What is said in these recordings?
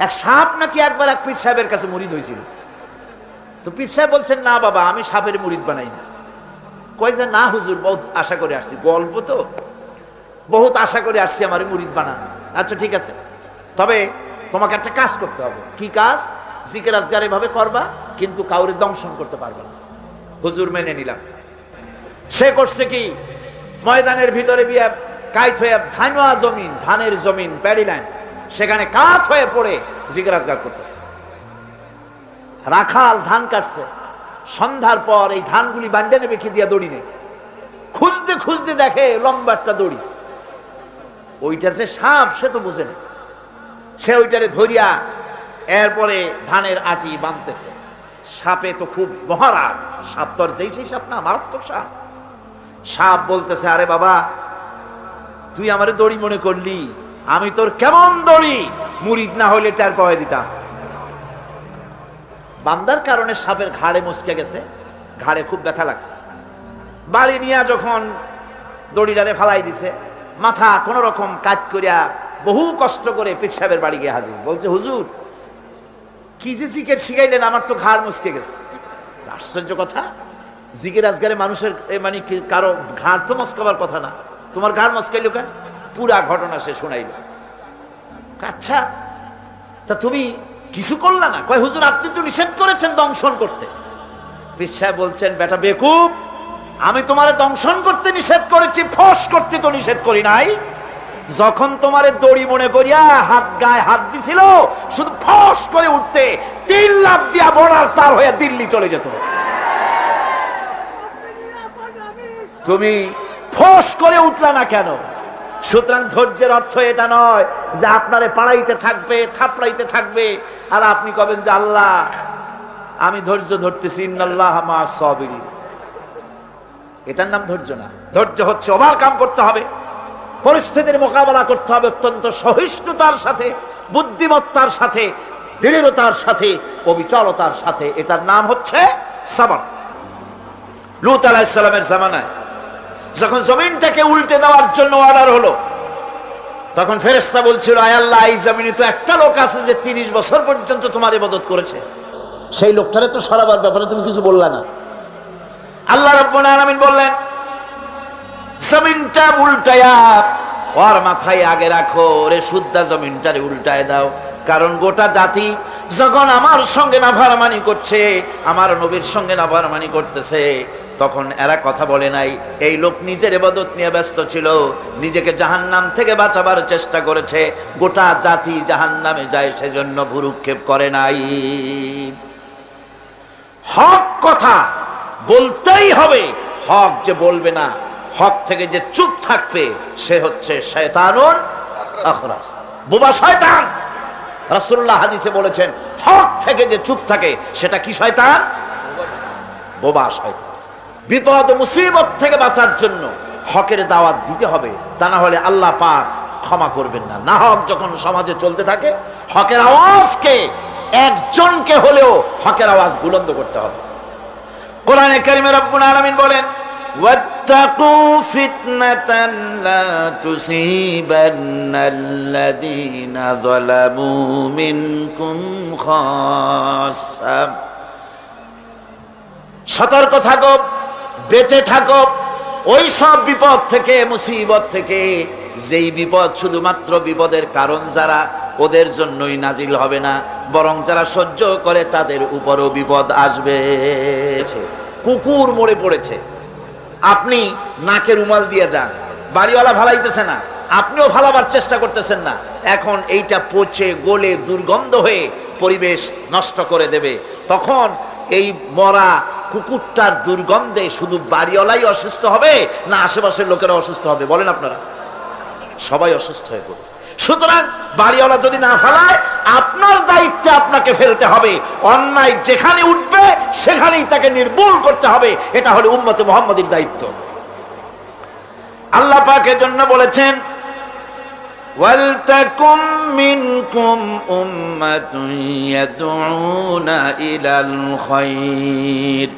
এক সাপ নাকি একবার এক পীর সাহেবের কাছে মুরিদ হয়েছিল। তো পীর সাহেব বলছেন, না বাবা, আমি সাপের মুরিদ বানাই না। কয় যে, না হুজুর, বহুত আশা করে আসছি, গল্প তো, বহুত আশা করে আসছি আমার মুরিদ বানান। আচ্ছা ঠিক আছে, তবে তোমাকে একটা কাজ করতে হবে। কি কাজ? জিকির আজগার এভাবে করবা, কিন্তু কাউরে দংশন করতে পারবে না। হুজুর মেনে নিলাম। সে করছে কি, ময়দানের ভিতরে বিয়ে কাইত হয়ে ধানুয়া জমিন, ধানের জমিন, প্যাডি লাইন, সেখানে কাত হয়ে পড়ে জিকির আজগার করতেছে। রাখাল ধান কাটছে, সন্ধ্যার পর এই ধানগুলি বান্ধে নেবে কি দিয়া দড়ি নেই, খুঁজতে খুঁজতে দেখে লম্বা একটা দড়ি। ওইটা যে সাপ সে তো বুঝে না, সে ওইটারে ধরিয়া এরপরে ধানের আটি বাঁধতেছে। সাপে তো খুব মহারাগ, সাপ তো আর যেই সেই সাপ না, মারাত্মক সাপ। সাপ বলতেছে, আরে বাবা, তুই আমারে দড়ি মনে করলি, আমি তোর কেমন দড়ি, মুরিদ না হইলে টার পাওয়া দিতাম। বান্দার কারণে সাপের ঘাড়ে মুচকে গেছে, ঘাড়ে খুব ব্যথা লাগছে। বাড়ি নিয়ে যখন দড়িটারে ফালাই দিছে, মাথা কোন রকম কাজ করিয়া বহু কষ্ট করে পীর সাহেবের বাড়ি গিয়ে হাজির। বলছে, হুজুর, কি যে জিকির শিখাইলেন, আমার তো ঘাড় মুচকে গেছে। আশ্চর্য কথা, জিকির আজগারে মানুষের মানে কারো ঘাড় তো মস্কাবার কথা না, তোমার ঘাড় মস্কাইল কেন? পুরা ঘটনা সে শুনাইল। আচ্ছা, তা তুমি কিছু করলা না? কয়, হুজুর, আপনি তো নিষেধ করেছেন দংশন করতে। পীর সাহেব বলছেন, বেটা বেকুব, আমি তোমারে দংশন করতে নিষেধ করেছি, ফস করতে তো নিষেধ করি নাই। যখন তোমারে দড়ি মনে করিয়া হাত গায়ে হাত দিছিল, শুধু ফস করে উঠতে 3 লাখ দিয়া বর্ডার পার হয়ে দিল্লি চলে যেত। তুমি ফস করে উঠলা না কেন? সুতরাং ধৈর্যের অর্থ এটা নয় যে আপনারে পাড়াইতে থাকবে, থাপড়াইতে থাকবে, আর আপনি কবেন যে আল্লাহ আমি ধৈর্য ধরতেছি, ইন্নাল্লাহ মা'আস সাবিরিন। এটার নাম ধৈর্য না। ধৈর্য হচ্ছে ওভারকাম করতে হবে, পরিস্থিতির মোকাবেলা করতে হবে অত্যন্ত সহিষ্ণুতার সাথে, বুদ্ধিমত্তার সাথে, দৃঢ়তার সাথে, অবিচলতার সাথে। এটার নাম হচ্ছে সাবর। লূত আলাইহিস সালামের জামানায় যখন জমিনটাকে উল্টে দেওয়ার জন্য অর্ডার হলো, তখন ফেরেশতা বলছিল, আয় আল্লাহ, এই জমিনে তো একটা লোক আছে যে 30 বছর পর্যন্ত তোমার ইবাদত করেছে, সেই লোকটারে তো সরাবার ব্যাপারে তুমি কিছু বললা না। আল্লাহ রাব্বুল আলামিন বললেন, জমিনটা উল্টায়া ওর মাথায় আগে রাখো, ওরে শুদ্ধা জমিনটারে উল্টায় দাও। কারণ গোটা জাতি যখন আমার সঙ্গে নাফরমানি করছে, আমার নবীর সঙ্গে নাফরমানি করতেছে, তখন এরা কথা বলে নাই। এই লোক নিজের ইবাদত নিয়ে ব্যস্ত ছিল, নিজেকে জাহান্নাম থেকে বাঁচাবার চেষ্টা করেছে। গোটা জাতি জাহান্নামে যায়, সেজন্য ভুরুক্ষেপ করে নাই। হক কথা বলতেই হবে। হক যে বলবে না, হক থেকে যে চুপ থাকবে, সে হচ্ছে শয়তানুন আখরাস, বোবা শয়তান। রাসূলুল্লাহ হাদিসে বলেছেন, হক থেকে যে চুপ থাকে সেটা কি শয়তান? বোবা শয়তান। বিপদ মুসিবত থেকে বাঁচার জন্য হকের দাওয়াত দিতে হবে, তা না হলে আল্লাহ পাক ক্ষমা করবেন না। না হক যখন সমাজে চলতে থাকে, হকের আওয়াজকে, একজনকে হলেও হকের আওয়াজ বুলন্দ করতে হবে। কোরআনে কারিমে রব্বুল আলামিন বলেন, ওয়াত্তাকু ফিতনাতান লা তুসিবান্নাল্লাযীনা যালামু মিনকুম খাসসা। সতর্ক থাকো, বেঁচে থাকো ওই সব বিপদ থেকে, মুসিবত থেকে, যেই বিপদ শুধুমাত্র বিপদের কারণ যারা, ওদের জন্যই নাজিল হবে না, বরং যারা সহ্য করে তাদের উপরও বিপদ আসবে। কুকুর মরে পড়েছে, আপনি নাকে রুমাল দিয়ে যান, বাড়িওয়ালা ভালাইতেছে না, আপনিও ভালাবার চেষ্টা করতেছেন না। এখন এইটা পচে গলে দুর্গন্ধ হয়ে পরিবেশ নষ্ট করে দেবে। তখন এই মরা কুকুরটার দুর্গন্ধে শুধু বাড়িওয়ালাই অসুস্থ হবে না আশেপাশের লোকেরা অসুস্থ হবে? বলেন আপনারা, সবাই অসুস্থ হয়ে পড়বে। সুতরাং বাড়িওয়ালা যদি না ফেলায়, আপনার দায়িত্বে আপনাকে ফেলতে হবে। অন্যায় যেখানে উঠবে সেখানেই তাকে নির্মূল করতে হবে। এটা হলো উম্মতে মুহাম্মাদীর দায়িত্ব। আল্লাহ পাক এর জন্য বলেছেন, ওয়ালতাকুম মিনকুম উম্মাতুন ইয়াদউনা ইলাল খায়র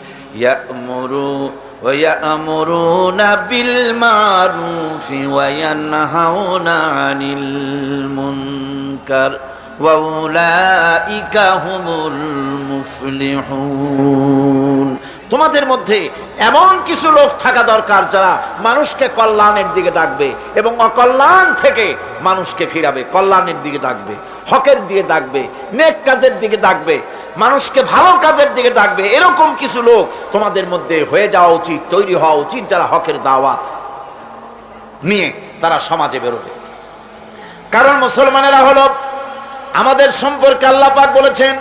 ويأمرون بالمعروف وينهون عن المنكر ওয়া উলাইকা হুমুল মুফলিহুন। তোমাদের মধ্যে এমন কিছু লোক থাকা দরকার যারা মানুষকে কল্যাণের দিকে ডাকবে এবং অকল্যাণ থেকে মানুষকে ফিরাবে, কল্যাণের দিকে ডাকবে, হকের দিকে ডাকবে, নেক কাজের দিকে ডাকবে, মানুষকে ভালো কাজের দিকে ডাকবে। এরকম কিছু লোক তোমাদের মধ্যে হয়ে যাওয়া উচিত, তৈরি হওয়া উচিত, যারা হকের দাওয়াত নিয়ে তারা সমাজে বেরোবে। কারণ মুসলমানেরা হলো আমাদের সম্পর্কে আল্লাহ পাক বলেছেন,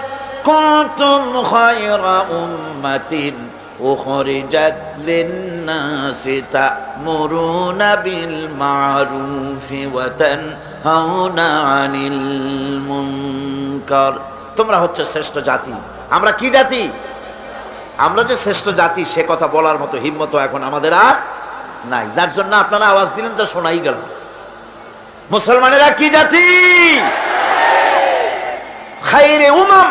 কুনতুম খায়রা উম্মাতিন উখরিজাত লিন-নাসি তা'মুরুনা বিল মা'রুফি ওয়া তানহাউনা আনিল মুনকার। তোমরা হচ্ছে শ্রেষ্ঠ জাতি। আমরা কি জাতি? আমরা যে শ্রেষ্ঠ জাতি সে কথা বলার মতো হিম্মত এখন আমাদের আর নাই, যার জন্য আপনারা আওয়াজ দিলেন যা শোনাই গেল। মুসলমানেরা কি জাতি? খায়রে উমাম,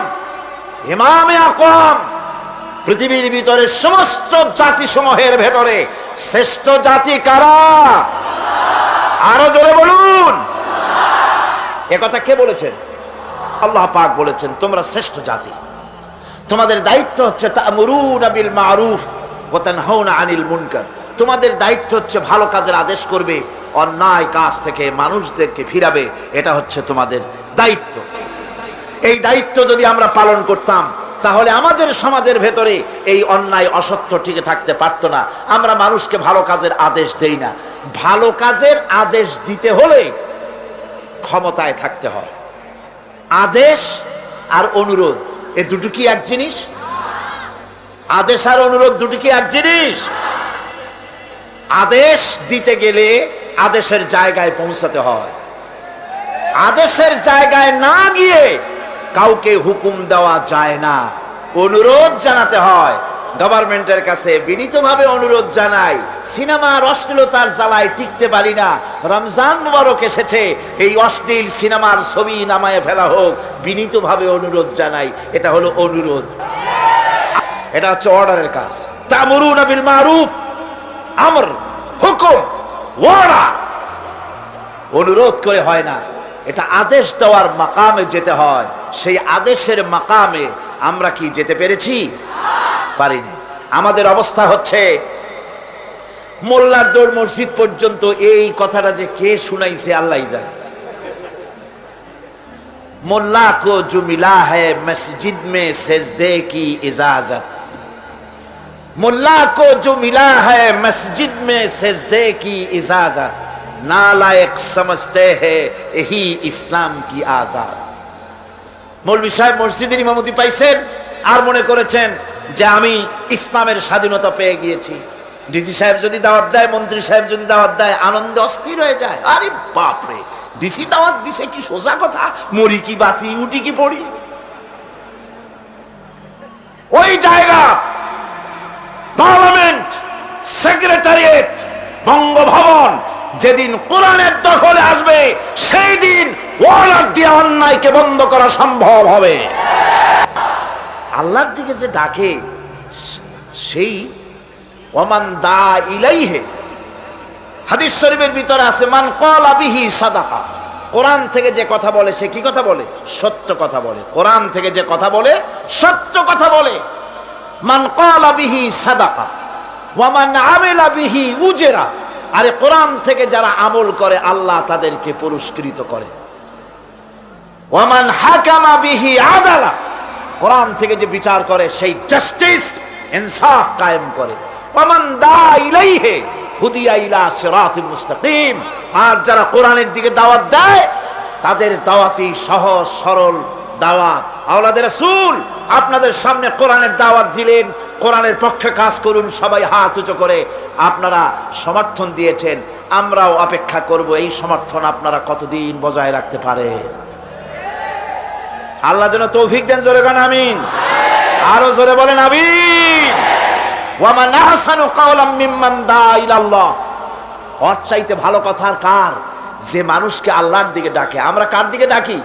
ইমামে আকওয়াম। পৃথিবীর ভিতরে সমস্ত জাতি সমূহের ভেতরে শ্রেষ্ঠ জাতি কারা? আরো জোরে বলুন। একথা কে বলেছেন? আল্লাহ পাক বলেছেন তোমরা শ্রেষ্ঠ জাতি। তোমাদের দায়িত্ব হচ্ছে তা'মুরুনা বিল মা'রুফ ওয়া তানহাউনা আনিল মুনকার। তোমাদের দায়িত্ব হচ্ছে ভালো কাজের আদেশ করবে, অন্যায় কাজ থেকে মানুষদেরকে ফিরাবে। এটা হচ্ছে তোমাদের দায়িত্ব। এই দায়িত্ব যদি আমরা পালন করতাম তাহলে আমাদের সমাজের ভেতরে এই অন্যায় অসত্য টিকে থাকতে পারত না। আমরা মানুষকে ভালো কাজের আদেশ দেই না। ভালো কাজের আদেশ দিতে হলে ক্ষমতায় থাকতে হয়। আদেশ আর অনুরোধ এ দুটো কি এক জিনিস? আদেশ আর অনুরোধ দুটো কি এক জিনিস? আদেশ দিতে গেলে আদেশের জায়গায় পৌঁছাতে হয়। আদেশের জায়গায় না গিয়ে কাউকে হুকুম দেওয়া যায় না, অনুরোধ জানাতে হয়। গভর্নমেন্টের কাছে বিনীতভাবে অনুরোধ জানাই, সিনেমার অশ্লীলতার জ্বালায় টিকতে পারি না, রমজান মুবারক এসেছে, এই অশ্লীল সিনেমার ছবি নামায় ফেলা হোক, বিনীতভাবে অনুরোধ জানাই। এটা হলো অনুরোধ, এটা হচ্ছে অর্ডারের কাজ। তা'মুরুনা বিল মা'রুফ, আমর, হুকুম, অর্ডার। অনুরোধ করে হয় না, এটা আদেশ দেওয়ার মাকামে যেতে হয়। সেই আদেশের মাকামে আমরা কি যেতে পেরেছি? পারিনি। আমাদের অবস্থা হচ্ছে মোল্লার দৌড় মসজিদ পর্যন্ত। এই কথাটা যে কে শুনাইছে আল্লাহই জানে। মোল্লা কো জো মিলা হ্যায় মসজিদ মে সেজদে কি ইজাজত, মোল্লা কো জো মিলা হ্যায় মসজিদ মে সেজদে কি ইজাজত, নালায়েক সমঝতে হ্যায় यही ইসলাম কি আজাদ। মৌলভী সাহেব মসজিদের ইমামতি পাইছেন আর মনে করেছেন যে আমি ইসলামের স্বাধীনতা পেয়ে গিয়েছি। ডিসি সাহেব যদি দাওয়াত দেয়, মন্ত্রী সাহেব যদি দাওয়াত দেয়, আনন্দে অস্থির হয়ে যায়। আরে বাপরে, ডিসি দাওয়াত দিছে, কি সোজা কথা, মরি কি বাঁচি, উঠি কি পড়ি। ওই জায়গা পার্লামেন্ট, সেক্রেটারিয়েট, বঙ্গভবন যেদিন কোরআনের দখলে আসবে সেই দিন ওয়ালাদ দিয়ে অন্যায়কে বন্ধ করা সম্ভব হবে। আল্লাহর দিকে যে ডাকে সেই ওমান দা ইলাইহি, হাদিস শরীফের ভিতরে আছে মান ক্বালা বিহি সাদাকা। কোরআন থেকে যে কথা বলে সে কি কথা বলে? সত্য কথা বলে। কোরআন থেকে যে কথা বলে সত্য কথা বলে। মান ক্বালা বিহি সাদাকা ওয়া মান আমিলা বিহি উজরা। আরে কোরআন থেকে যারা আমল করে আল্লাহ তাদেরকে পুরস্কৃত করে। ওয়া মান হাকামা বিহি আদালা। কোরআন থেকে যে বিচার করে সেই জাস্টিস, ইনসাফ কায়েম করে। ওয়া মান দা ইলাইহি হুদিয়া ইলা সিরাতিল মুস্তাকিম। আর যারা কোরআনের দিকে দাওয়াত দেয় তাদের দাওয়াতই সহজ সরল দাওয়াত। আওলাদের রাসূল আপনাদের সামনে কোরআনের দাওয়াত দিলেন, কোরআনের পক্ষে কাজ করুন, সবাই হাত উঁচু করে আপনারা সমর্থন দিয়েছেন। আমরাও অপেক্ষা করব এই সমর্থন আপনারা কতদিন বজায় রাখতে পারে। আল্লাহ যেন তৌফিক দেন। জোরে গান আমিন। আরো জোরে বলেন আমিন। ওয়া মান আহসানু কাওলাম মিম্মান দা ইলাল্লাহ। ওর চাইতে ভালো কথা কার? যে মানুষকে আল্লাহর দিকে ডাকে। আমরা কার দিকে ডাকি?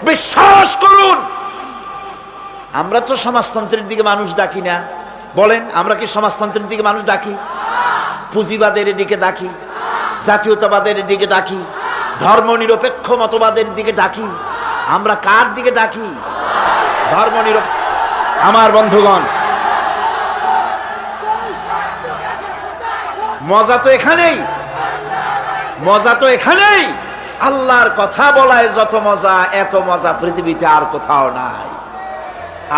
বিশ্বাস করুন আমরা তো সমাজতন্ত্রের দিকে মানুষ ডাকি না। বলেন আমরা কি সমাজতন্ত্রের দিকে মানুষ ডাকি? পুঁজিবাদের দিকে ডাকি, জাতীয়তাবাদের দিকে ডাকি, ধর্মনিরপেক্ষ মতবাদের দিকে ডাকি। আমরা কার দিকে ডাকি? ধর্ম আমার বন্ধুগণ, মজা তো এখানেই, মজা তো এখানেই। আল্লাহর কথা বলায় যত মজা, এত মজা পৃথিবীতে আর কোথাও নাই।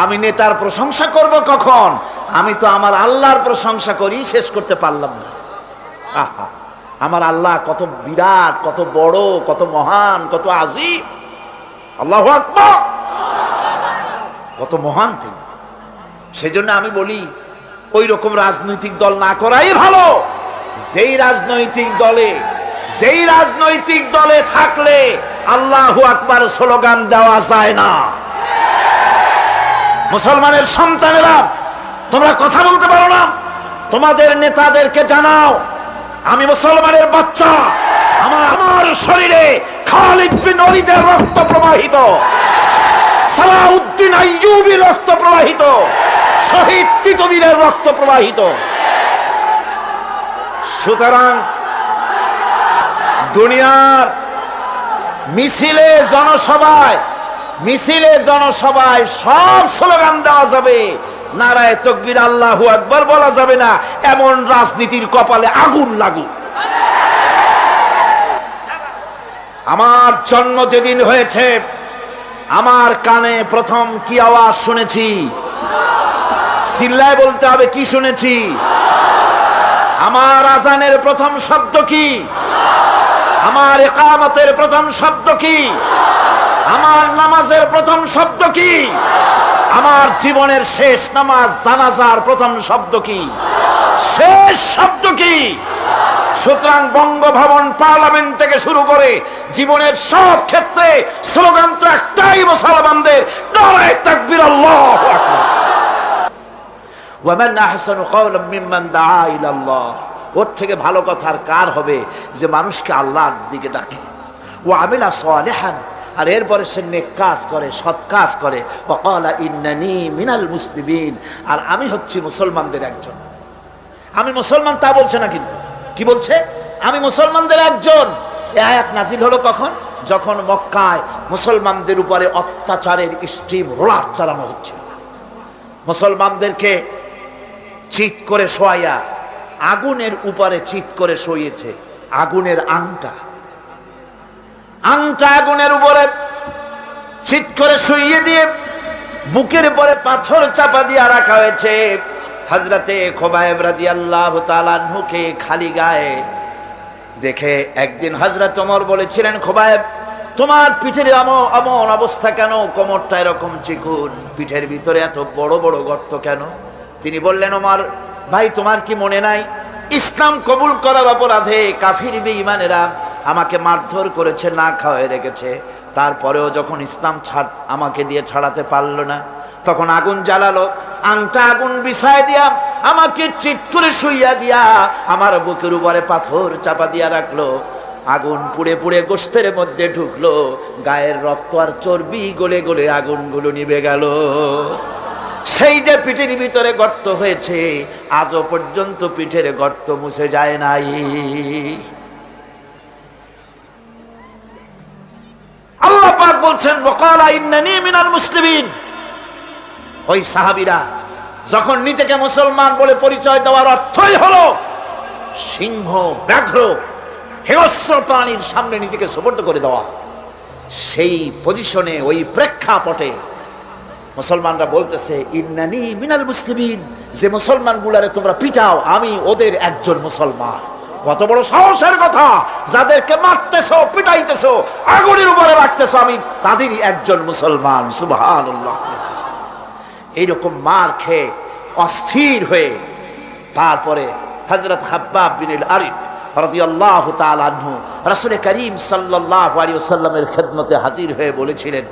আমি নেতার প্রশংসা করব কখন? আমি তো আমার আল্লাহর প্রশংসা করি, শেষ করতে পারলাম না। আহা, আমার আল্লাহ কত বিরাট, কত বড়, কত মহান, কত আজিম। আল্লাহু আকবার, কত মহান তিনি। সেজন্য আমি বলি ওই রকম রাজনৈতিক দল না করাই ভালো। যেই রাজনৈতিক দলে থাকলে আল্লাহু আকবার স্লোগান দেওয়া যায় না। মুসলমানের সন্তানেরা, তোমরা কথা বলতে পারো না, তোমাদের নেতাদেরকে জানাও আমি মুসলমানের বাচ্চা, আমার শরীরে খালিদ বিন ওয়ালিদের রক্ত প্রবাহিত, সালাউদ্দিন আইয়ুবীর রক্ত প্রবাহিত, শহীদ তিতুমীরের রক্ত প্রবাহিত। সুতরাং দুনিয়ার মিছিলে জনসভায় সব স্লোগান দেওয়া যাবে, নারায়ে তাকবীর আল্লাহু আকবার বলা যাবে না। এমন রাজনীতির কপালে আগুন লাগুক। আমার জন্ম যেদিন হয়েছে, আমার কানে প্রথম কি আওয়াজ শুনেছি? চিল্লায় বলতে হবে, কি শুনেছি? আমার আজানের প্রথম শব্দ কি? আমার ইকামতের প্রথম শব্দ কি? আমার নামাজের প্রথম শব্দ কি? আমার জীবনের শেষ নামাজ জানাজার প্রথম শব্দ কি? শেষ শব্দ কি? সুতরাং বঙ্গভবন, পার্লামেন্ট থেকে শুরু করে জীবনের সব ক্ষেত্রে স্লোগান তো একটাই মুসলমানদের, নারায়ে তাকবীর আল্লাহু আকবার। ওয়া মান আহসানু কাওলাম মিম্মান দাআ ইলাল্লাহ। ওর থেকে ভালো কথা আর কার হবে যে মানুষকে আল্লাহর দিকে ডাকে। ওয়া আমিলা সালিহান, আর এরপরে সে নেক কাজ করে, সৎ কাজ করে। ওয়া ক্বালা ইন্নানি মিনাল মুসলিমিন, আর আমি হচ্ছি মুসলমানদের একজন। আমি মুসলমান তা বলছে না, কিন্তু কি বলছে? আমি মুসলমানদের একজন। এই আয়াত নাজিল হলো কখন? যখন মক্কায় মুসলমানদের উপরে অত্যাচারের স্টিম রোলার চালানো হচ্ছে। মুসলমানদেরকে চিৎ করে শোয়াইয়া আগুনের উপরে চিৎ করে শোইয়েছে। আগুনের আংটা আগুনের উপরে চিৎ করে শুইয়ে দিয়ে বুকের উপরে পাথর চাপা দিয়ে রাখা হয়েছে। হযরতে খুবাইব রাদিয়াল্লাহু তাআলা আনহুকে খালি গায়ে দেখে একদিন হযরত ওমর বলেছিলেন, খুবাইব, তোমার পিঠের এমন অবস্থা কেন? কোমরটা এরকম চিকুন, পিঠের ভিতরে এত বড় বড় গর্ত কেন? তিনি বললেন, ওমর ভাই, তোমার কি মনে নাই ইসলাম কবুল করার অপরাধে কাফির বেঈমানেরা আমাকে মারধর করেছে, না খাওয়ায় রেখেছে। তারপরেও যখন ইসলাম আমাকে দিয়ে ছাড়াতে পারলো না, তখন আগুন জ্বালালো, আংটা আগুন বিছায় দিয়া আমাকে চিৎ করে শুইয়া দিয়া আমার বুকের উপরে পাথর চাপা দিয়া রাখলো। আগুন পুড়ে পুড়ে গোশতের মধ্যে ঢুকলো, গায়ের রক্ত আর চর্বি গলে গলে আগুনগুলো নিভে গেল। সেই যে পিঠের ভিতরে গর্ত হয়েছে, আজও পর্যন্ত পিঠের গর্ত মুছে যায় নাই। আল্লাহ পাক বলছেন, ওয়াকালা ইন্নানি মিনাল মুসলিমিন। ওই সাহাবীরা যখন নিজেকে মুসলমান বলে পরিচয় দেওয়ার অর্থই হলো সিংহ, ব্যাঘ্র, হিংস্র প্রাণীর সামনে নিজেকে সুপর্দ করে দেওয়া, সেই পজিশনে, ওই প্রেক্ষাপটে মুসলমানরা বলতেছে, ইন্নানি মিনাল মুসলিমিন, যে মুসলমানগুলারে তোমরা পিটাও, আমি ওদের একজন মুসলমান। কত বড় সাহসের কথা! যাদেরকে মারতেছো, পিটাইতেছো, আগুনের উপরে রাখতেছো, আমি তাদেরই একজন মুসলমান। সুবহানাল্লাহ। এইরকম মার খেয়ে অস্থির হয়ে তারপরে হযরত খাব্বাব বিন আল-আরিত রাদিয়াল্লাহু তাআলা আনহু রাসূল করিম সাল্লাল্লাহু আলাইহি ওয়াসাল্লামের খেদমতে হাজির হয়ে বলেছিলেন,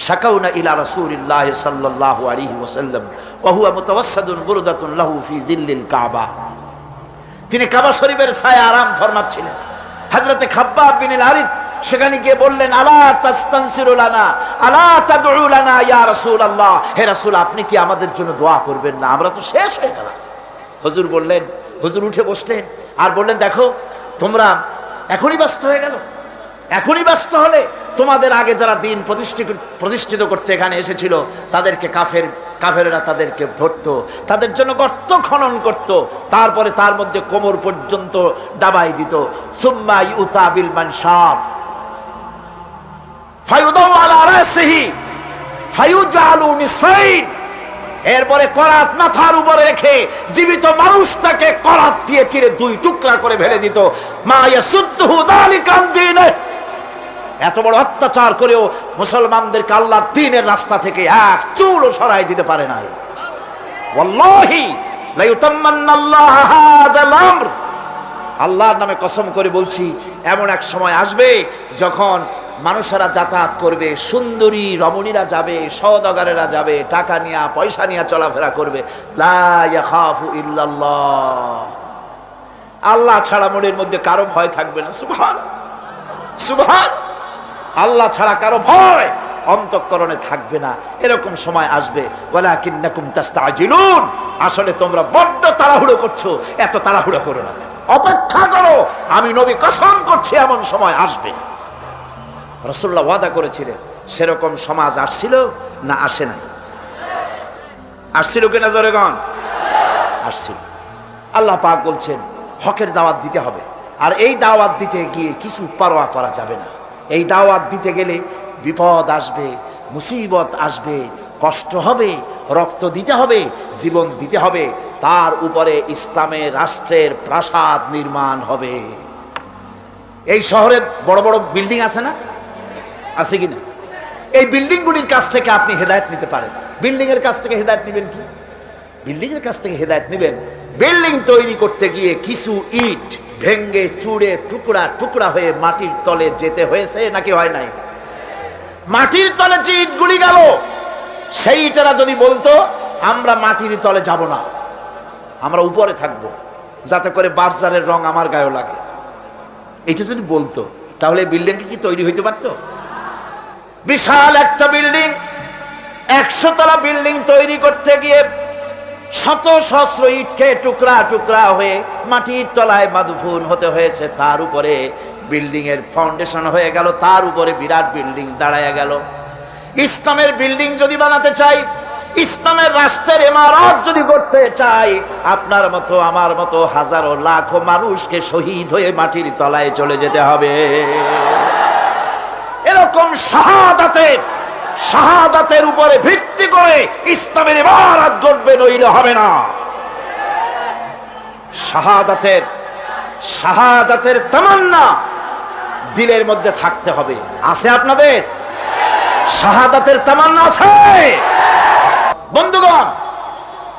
শাকাউনা ইলা রাসূলিল্লাহ সাল্লাল্লাহু আলাইহি ওয়াসাল্লাম ওয়া হুয়া মুতাওয়াসসাদুন বুরদাতুন লাহু ফি যিল্লিল কাবা। তিনি কাবা শরীফের ছায়ায় আরাম ফরমাচ্ছিলেন। হযরত খাব্বাব বিন আল-আরিত সেখানে গিয়ে বললেন, আলা তাস্তানসিরু লানা, আলা তাদউ লানা ইয়া রাসূলুল্লাহ, হে রাসূল, আপনি কি আমাদের জন্য দোয়া করবেন না? আমরা তো শেষ হয়ে গেলাম। হুজুর বললেন, হুজুর উঠে বসলেন আর বললেন, দেখো তোমরা এখনই ব্যস্ত হয়ে গেল, এখনই ব্যস্ত হলে তোমাদের আগে যারা দিন প্রতিষ্ঠিত করতে এখানে এসেছিল তাদেরকে কাফেরেরা তাদেরকে ধরতো, তাদের জন্য গর্ত খনন করত, তারপরে তার মধ্যে কোমর পর্যন্ত ডাবাই দিত। সুম্মা ইউতা বিল মানশাব ফায়ুদাউ আলা রাসিহি ফায়ুজালু নিসফাইন, এরপরে করাত মাথার উপরে রেখে জীবিত মানুষটাকে করাত দিয়ে চিরে দুই টুকরা করে ফেলে দিত। মা ইয়াসুদ্দুহু যালিকা আন দীনে, এত বড় অত্যাচার করেও মুসলমানদেরকে আল্লাহর দ্বীনের রাস্তা থেকে এক চুলও সরাই দিতে পারে না। ওয়াল্লাহি লা ইউতাম্মান্নাল্লাহু হাযাল আমর, আল্লাহর নামে কসম করে বলছি, এমন এক সময় আসবে যখন মানুষেরা যাতায়াত করবে, সুন্দরী রমণীরা যাবে, সওদাগরেরা যাবে, টাকা নিয়ে পয়সা নিয়ে চলাফেরা করবে। লা ইয়াখাফু ইল্লাল্লাহ, আল্লাহ ছাড়া মনের মধ্যে কারো ভয় থাকবে না। সুবহানাল্লাহ, সুবহানাল্লাহ, আল্লাহ ছাড়া কারো ভয় অন্তঃকরণে থাকবে না। এরকম সময় আসবে। ওয়ালাকিন্নাকুম তাস্তাজিলুন, আসলে তোমরা বড্ড তাড়াহুড়ো করছো, এত তাড়াহুড়ো করো না, অপেক্ষা করো, আমি নবী কসম করছি এমন সময় আসবে। রাসূলুল্লাহ ওয়াদা করেছিলেন, সেরকম সমাজ আসছিল না আসে নাই? আসছিল কিনা জোরে গণ? আসছিল। আল্লাহ পাক বলছেন হকের দাওয়াত দিতে হবে, আর এই দাওয়াত দিতে গিয়ে কিছু পরোয়া করা যাবে না। এই দাওয়াত দিতে গেলে বিপদ আসবে, মুসিবত আসবে, কষ্ট হবে, রক্ত দিতে হবে, জীবন দিতে হবে, তার উপরে ইসলামের রাষ্ট্রের প্রাসাদ নির্মাণ হবে। এই শহরে বড় বড় বিল্ডিং আছে না? আছে কিনা? এই বিল্ডিংগুলির কাছ থেকে আপনি হেদায়েত নিতে পারেন। বিল্ডিং এর কাছ থেকে হেদায়েত নেবেন কি? বিল্ডিং এর কাছ থেকে হেদায়েত নেবেন বিল্ডিং তৈরি করতে গিয়ে কিছু ইট ভেঙ্গে চুড়ে টুকরা টুকরা হয়ে মাটির তলে যেতে হয়েছে নাকি হয় নাই? মাটির তলে যে ইটগুলি গেল, সেই ইটেরা যদি বলতো আমরা মাটির তলে যাব না, আমরা উপরে থাকবো, যাতে করে বার্জারের রং আমার গায়ে লাগে, এটা যদি বলতো, তাহলে বিল্ডিং কি তৈরি হইতে পারতো? বিশাল একটা বিল্ডিং, 100 তলা বিল্ডিং তৈরি করতে গিয়ে শত সহস্র ইটকে টুকরা টুকরা হয়ে মাটির তলায় মাদফুন হতে হয়েছে। তার উপরে বিল্ডিং এর ফাউন্ডেশন হয়ে গেল, তার উপরে বিরাট বিল্ডিং দাঁড়ায় গেল। ইসলামের বিল্ডিং যদি বানাতে চাই, ইসলামের রাষ্ট্রের ইমারত যদি করতে চাই, আপনার মতো আমার মতো হাজারো লাখো মানুষকে শহীদ হয়ে মাটির তলায় চলে যেতে হবে। এরকম শাহাদাতের উপরে ভিত্তি করে ইসলামের ইমারত গড়বে, নইলে হবে না। শাহাদাতের তামান্না দিলের মধ্যে থাকতে হবে। আছে আপনাদের শাহাদাতের তামান্না? আছে বন্ধুগণ।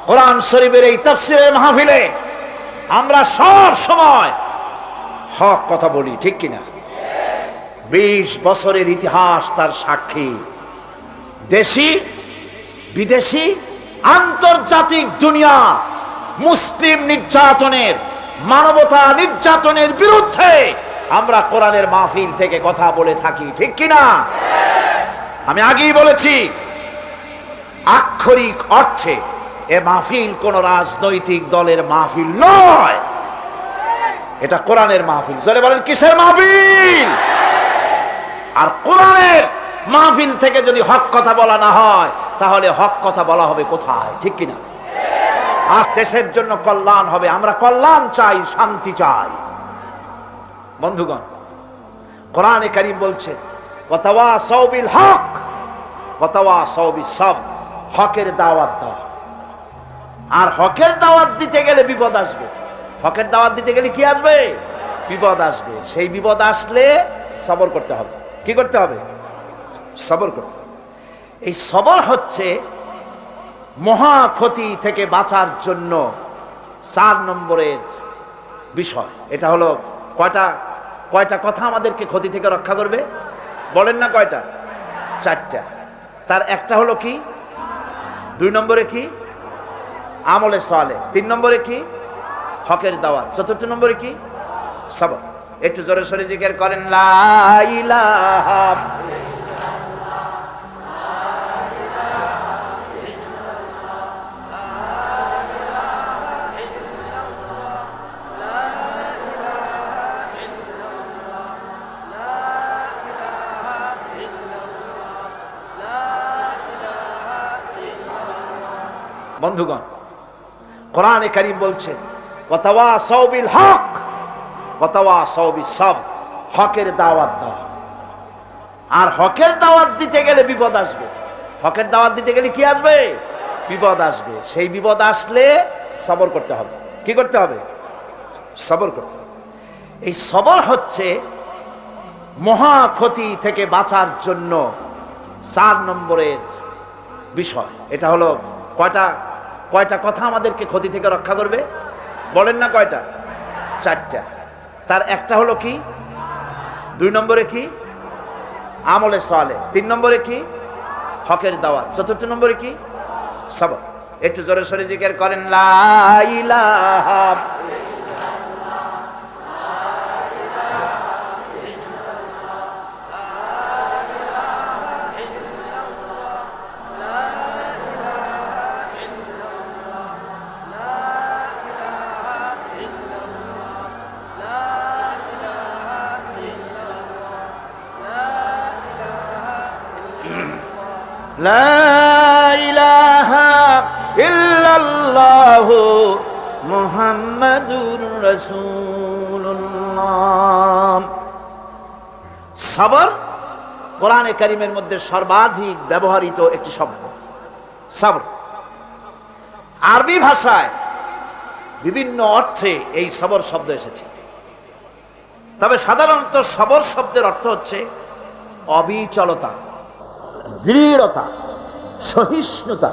কোরআন শরীফের এই তাফসীরের মাহফিলে আমরা সব সময় হক কথা বলি, ঠিক কিনা? 20 বছরের ইতিহাস তার সাক্ষী। দেশি বিদেশি আন্তর্জাতিক দুনিয়া মুসলিম নির্যাতনের, মানবতা নির্যাতনের বিরুদ্ধে আমরা কোরআনের মাহফিল থেকে কথা বলে থাকি, ঠিক কিনা? আমি আগেই বলেছি, আক্ষরিক অর্থে এ মাহফিল কোন রাজনৈতিক দলের মাহফিল নয়, এটা কোরআনের মাহফিল। জোরে বলেন কিসের মাহফিল? আর কোরআনের মাহফিল থেকে যদি হক কথা বলা না হয়, তাহলে হক কথা বলা হবে কোথায়, ঠিক কিনা? আর দেশের জন্য কল্যাণ হবে। আমরা কল্যাণ চাই, শান্তি চাই। বন্ধুগণ, কোরআনে কারীম বলছে ওয়াতাওয়াসাউ বিল হক ওয়াতাওয়াসাউ বিস সাবর, হকের দাওয়াত দাও। আর হকের দাওয়াত দিতে গেলে বিপদ আসবে। হকের দাওয়াত দিতে গেলে কি আসবে? বিপদ আসবে। সেই বিপদ আসলে সবর করতে হবে। কি করতে হবে? সবর করতে হবে। এই সবর হচ্ছে মহা ক্ষতি থেকে বাঁচার জন্য 4 নম্বরের বিষয়। এটা হলো কয়টা কথা আমাদেরকে ক্ষতি থেকে রক্ষা করবে? বলেন না কয়টা? 4টা। তার একটা হলো কি? 2 নম্বরে কি? আমলে সালেহ। 3 নম্বরে কি? হকের দাওয়াত। 4 নম্বরে কি? সবর। একটু জোরে সোরে জিকির করেন লা ইলাহা বন্ধুগণ, কোরআনে কারীম বলছে ওয়াতাওয়াসাউ বিল হক ওয়াতাওয়াসাউ বিস সাবর, হকের দাওয়াত দাও। আর হকের দাওয়াত দিতে গেলে বিপদ আসবে। হকের দাওয়াত দিতে গেলে কি আসবে? বিপদ আসবে। সেই বিপদ আসলে সবর করতে হবে। কি করতে হবে? সবর করতে হবে। এই সবর হচ্ছে মহা ক্ষতি থেকে বাঁচার জন্য 4 নম্বরের বিষয়। এটা হলো কয়টা কথা আমাদেরকে ক্ষতি থেকে রক্ষা করবে? বলেন না কয়টা? 4টা। তার একটা হলো কি? 2 নম্বরে কি? আমলে সালেহ। 3 নম্বরে কি? হকের দাওয়াত। 4 নম্বরে কি? সবর। একটু জোরে সোরে জিকির করেন লা ইলাহা লা ইলাহা ইল্লাল্লাহু মুহাম্মাদুর রাসূলুল্লাহ। সবর কোরআনে কারীমের মধ্যে সর্বাধিক ব্যবহৃত একটি শব্দ সবর। আরবি ভাষায় বিভিন্ন অর্থে এই সবর শব্দ এসেছে। তবে সাধারণত সবর শব্দের অর্থ হচ্ছে অবিচলতা, দৃঢ়তা, সহিষ্ণুতা,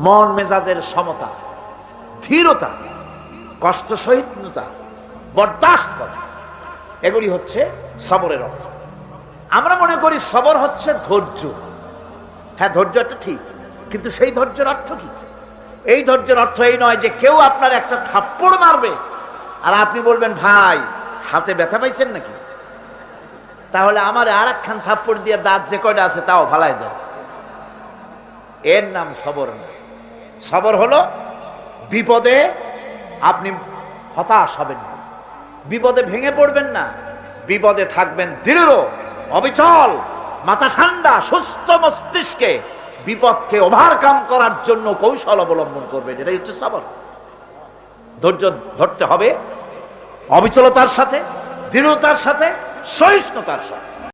মন মেজাজের সমতা, ধীরতা, কষ্ট সহিষ্ণুতা, বরদাস্ত করা, এগুলি হচ্ছে সবরের অর্থ। আমরা মনে করি সবর হচ্ছে ধৈর্য। হ্যাঁ, ধৈর্যটা ঠিক, কিন্তু সেই ধৈর্যের অর্থ কি? এই ধৈর্যের অর্থ এই নয় যে কেউ আপনার একটা থাপ্পড় মারবে আর আপনি বলবেন ভাই হাতে ব্যথা পাইছেন নাকি, তাহলে আমার আর একখান থাপ্পড় দিয়ে দাঁত যে কয়টা আছে তাও ফালাই দেন। এর নাম সবর না। সবর হলো বিপদে আপনি হতাশ হবেন না, বিপদে ভেঙে পড়বেন না, বিপদে থাকবেন দৃঢ়, অবিচল, মাথা ঠান্ডা, সুস্থ মস্তিষ্কে বিপদকে ওভারকাম করার জন্য কৌশল অবলম্বন করবেন। এটাই হচ্ছে সবর। ধৈর্য ধরতে হবে অবিচলতার সাথে, দৃঢ়তার সাথে, সহিষ্ণুতার সাথে।